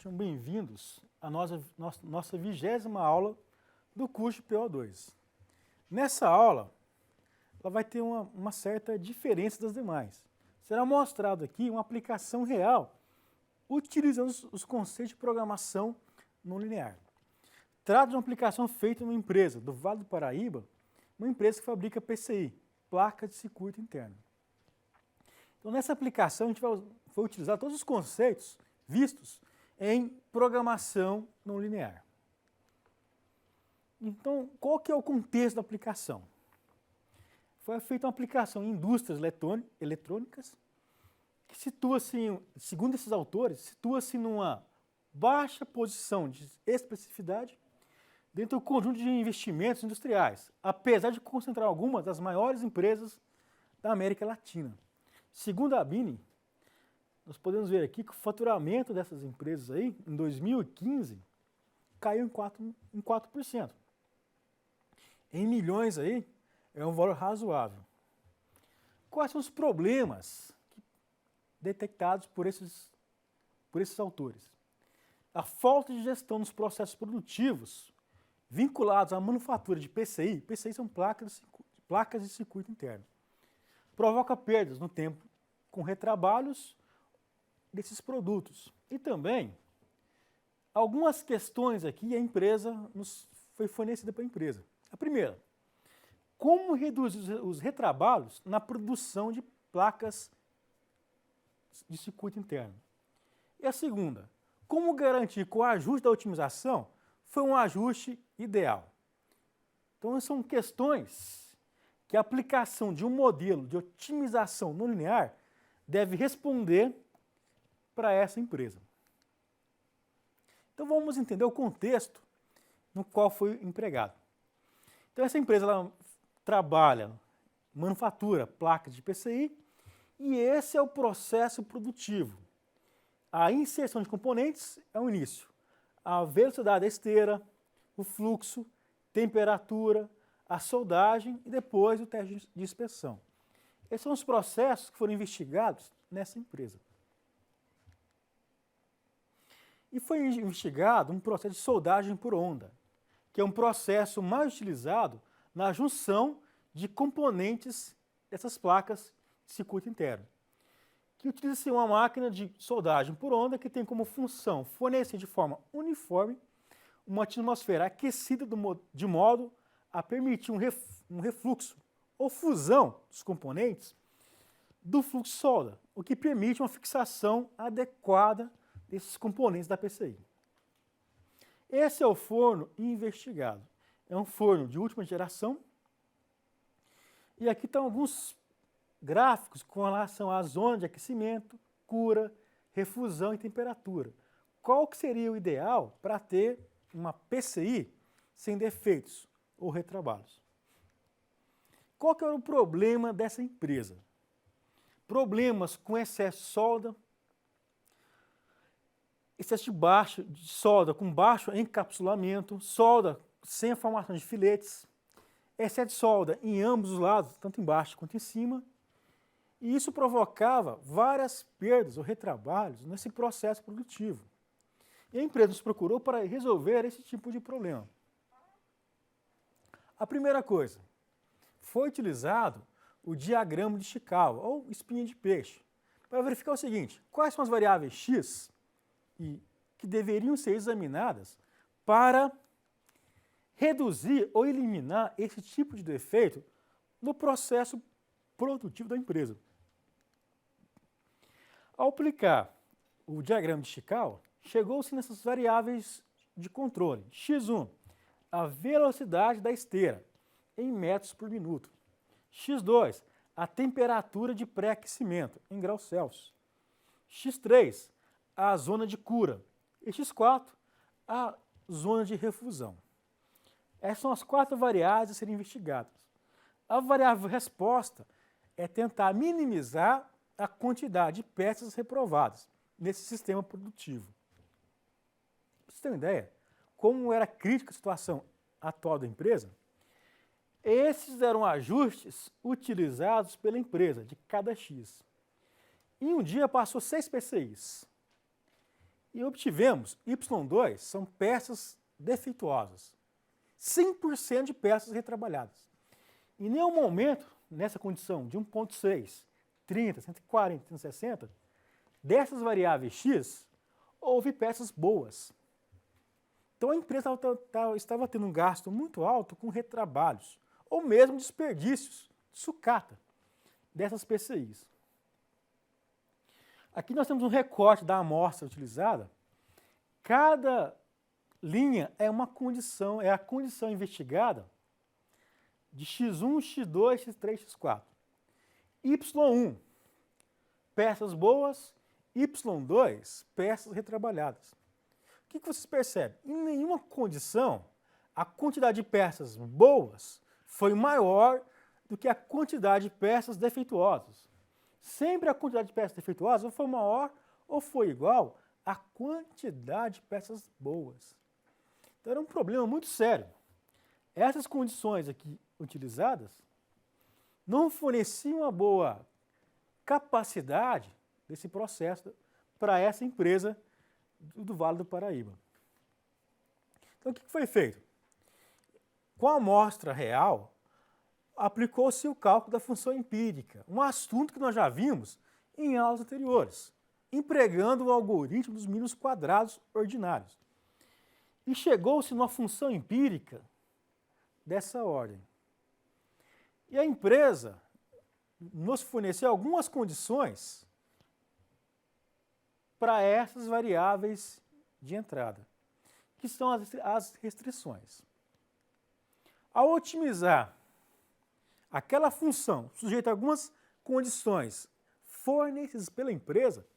sejam bem-vindos à nossa 20ª aula do curso de PO2. Nessa aula, ela vai ter uma certa diferença das demais. Será mostrado aqui uma aplicação real utilizando os conceitos de programação não linear. Trata de uma aplicação feita em uma empresa do Vale do Paraíba, uma empresa que fabrica PCI, placa de circuito interno. Então, nessa aplicação, a gente vai utilizar todos os conceitos vistos em programação não linear. Então, qual que é o contexto da aplicação? Foi feita uma aplicação em indústrias eletrônicas, que situa-se, segundo esses autores, situa-se numa baixa posição de especificidade dentro do conjunto de investimentos industriais, apesar de concentrar algumas das maiores empresas da América Latina. Segundo a Bini, nós podemos ver aqui que o faturamento dessas empresas aí, em 2015, caiu em 4%. Em milhões aí, é um valor razoável. Quais são os problemas detectados por esses autores? A falta de gestão dos processos produtivos vinculados à manufatura de PCI. PCI são placas de circuito interno. Provoca perdas no tempo com retrabalhos desses produtos. E também, algumas questões aqui a empresa foi fornecida para a empresa. A primeira, como reduzir os retrabalhos na produção de placas de circuito interno? E a segunda, como garantir que o ajuste da otimização foi um ajuste ideal? Então, são questões que a aplicação de um modelo de otimização não linear deve responder para essa empresa. Então, vamos entender o contexto no qual foi empregado. Então, essa empresa ela trabalha, manufatura placas de PCI, e esse é o processo produtivo. A inserção de componentes é o início. A velocidade da esteira, o fluxo, temperatura, a soldagem e depois o teste de inspeção. Esses são os processos que foram investigados nessa empresa. E foi investigado um processo de soldagem por onda, que é um processo mais utilizado na junção de componentes dessas placas de circuito interno, que utiliza-se uma máquina de soldagem por onda que tem como função fornecer de forma uniforme uma atmosfera aquecida de modo a permitir um refluxo ou fusão dos componentes do fluxo solda, o que permite uma fixação adequada desses componentes da PCI. Esse é o forno investigado. É um forno de última geração. E aqui estão alguns gráficos com relação à zona de aquecimento, cura, refusão e temperatura. Qual que seria o ideal para ter uma PCI sem defeitos ou retrabalhos? Qual que era o problema dessa empresa? Problemas com excesso de solda, excesso de solda com baixo encapsulamento, solda sem a formação de filetes, excesso de solda em ambos os lados, tanto embaixo quanto em cima, e isso provocava várias perdas ou retrabalhos nesse processo produtivo. E a empresa nos procurou para resolver esse tipo de problema. A primeira coisa, foi utilizado o diagrama de Chikawa, ou espinha de peixe, para verificar o seguinte: quais são as variáveis X que deveriam ser examinadas para reduzir ou eliminar esse tipo de defeito no processo produtivo da empresa. Ao aplicar o diagrama de Chikawa, chegou-se nessas variáveis de controle. X1, a velocidade da esteira, em metros por minuto. X2, a temperatura de pré-aquecimento, em graus Celsius. X3, a zona de cura. E X4, a zona de refusão. Essas são as 4 variáveis a serem investigadas. A variável resposta é tentar minimizar a quantidade de peças reprovadas nesse sistema produtivo. Para você ter uma ideia, como era crítica a situação atual da empresa, esses eram ajustes utilizados pela empresa de cada X. Em um dia passou 6 PCIs. E obtivemos Y2 são peças defeituosas. 100% de peças retrabalhadas. Em nenhum momento, nessa condição de 1.6, 30, 140, 160, dessas variáveis x, houve peças boas. Então a empresa estava tendo um gasto muito alto com retrabalhos, ou mesmo desperdícios, sucata, dessas PCIs. Aqui nós temos um recorte da amostra utilizada. Cada linha é uma condição, é a condição investigada de x1, x2, x3, x4. Y1, peças boas, Y2, peças retrabalhadas. O que vocês percebem? Em nenhuma condição, a quantidade de peças boas foi maior do que a quantidade de peças defeituosas. Sempre a quantidade de peças defeituosas ou foi maior ou foi igual à quantidade de peças boas. Então era um problema muito sério. Essas condições aqui utilizadas não forneciam uma boa capacidade desse processo para essa empresa do Vale do Paraíba. Então o que foi feito? Com a amostra real, aplicou-se o cálculo da função empírica, um assunto que nós já vimos em aulas anteriores, empregando o algoritmo dos mínimos quadrados ordinários. E chegou-se numa função empírica dessa ordem. E a empresa nos forneceu algumas condições para essas variáveis de entrada, que são as restrições. Ao otimizar aquela função sujeita a algumas condições fornecidas pela empresa,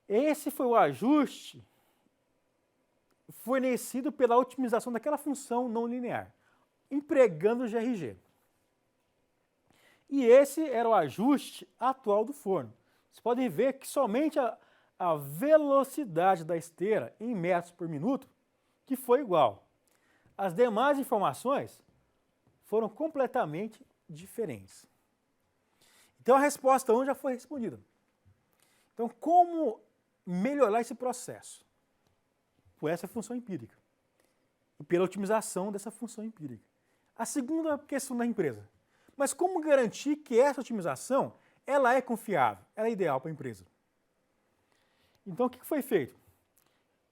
esse foi o ajuste fornecido pela otimização daquela função não linear, empregando o GRG. E esse era o ajuste atual do forno. Vocês podem ver que somente a velocidade da esteira em metros por minuto que foi igual. As demais informações foram completamente diferentes. Então a resposta 1 já foi respondida. Então como melhorar esse processo? Por essa função empírica e pela otimização dessa função empírica. A segunda questão da empresa. Mas como garantir que essa otimização ela é confiável, ela é ideal para a empresa? Então o que foi feito?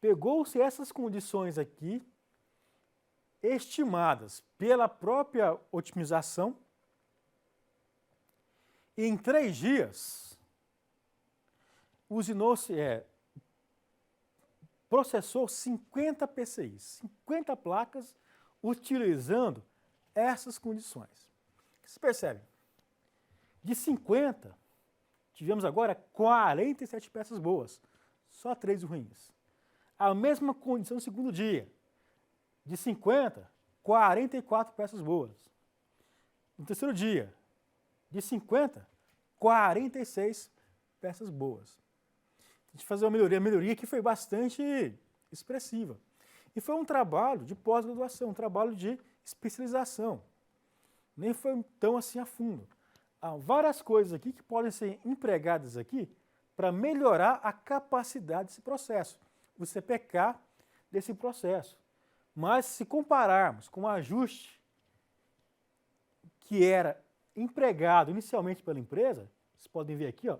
Pegou-se essas condições aqui, estimadas pela própria otimização, e em 3 dias processou 50 PCIs, 50 placas utilizando essas condições. Vocês percebem? De 50, tivemos agora 47 peças boas, só 3 ruins. A mesma condição no segundo dia. De 50, 44 peças boas. No terceiro dia, de 50, 46 peças boas. A gente fazer uma melhoria que foi bastante expressiva. E foi um trabalho de pós-graduação, um trabalho de especialização. Nem foi tão assim a fundo. Há várias coisas aqui que podem ser empregadas aqui para melhorar a capacidade desse processo, o CPK desse processo. Mas se compararmos com o ajuste que era empregado inicialmente pela empresa, vocês podem ver aqui, ó,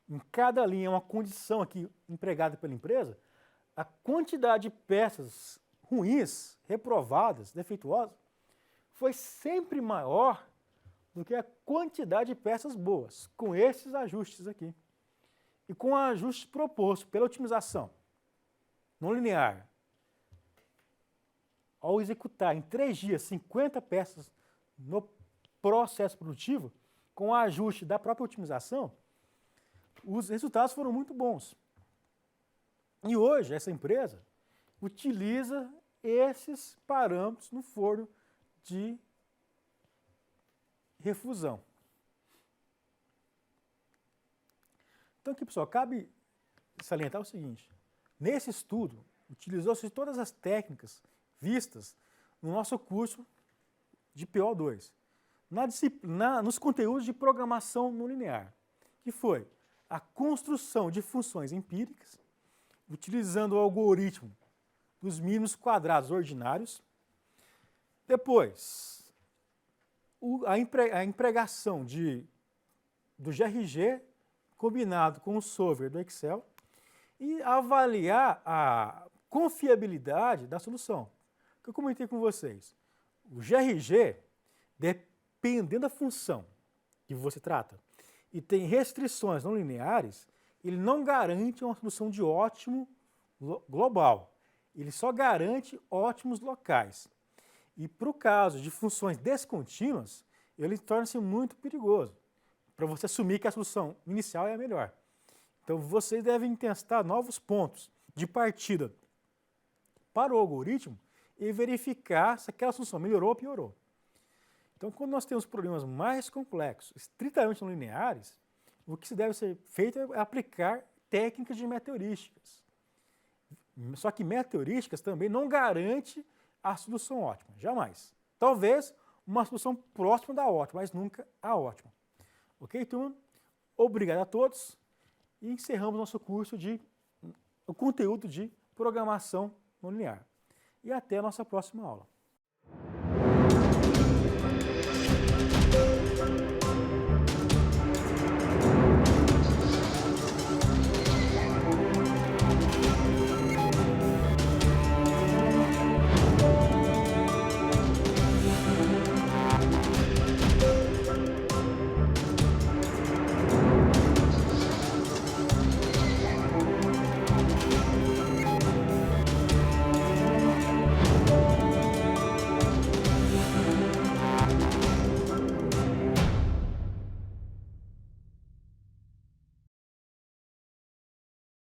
em cada linha uma condição aqui empregada pela empresa, a quantidade de peças ruins, reprovadas, defeituosas, foi sempre maior do que a quantidade de peças boas, com esses ajustes aqui. E com o ajuste proposto pela otimização não linear, ao executar em 3 dias 50 peças no processo produtivo, com o ajuste da própria otimização, os resultados foram muito bons. E hoje essa empresa utiliza esses parâmetros no forno de refusão. Então aqui, pessoal, cabe salientar o seguinte: nesse estudo, utilizou-se todas as técnicas vistas no nosso curso de PO2, nos conteúdos de programação não linear, que foi a construção de funções empíricas utilizando o algoritmo dos mínimos quadrados ordinários. Depois, a empregação do GRG combinado com o solver do Excel e avaliar a confiabilidade da solução. Que eu comentei com vocês. O GRG, dependendo da função que você trata, e tem restrições não lineares, ele não garante uma solução de ótimo global. Ele só garante ótimos locais. E para o caso de funções descontínuas, ele torna-se muito perigoso, para você assumir que a solução inicial é a melhor. Então, vocês devem testar novos pontos de partida para o algoritmo e verificar se aquela solução melhorou ou piorou. Então, quando nós temos problemas mais complexos, estritamente não lineares, o que se deve ser feito é aplicar técnicas de meteorísticas. Só que meteorísticas também não garante a solução ótima, jamais. Talvez uma solução próxima da ótima, mas nunca a ótima. Ok, turma? Obrigado a todos e encerramos nosso curso o conteúdo de programação não linear. E até a nossa próxima aula.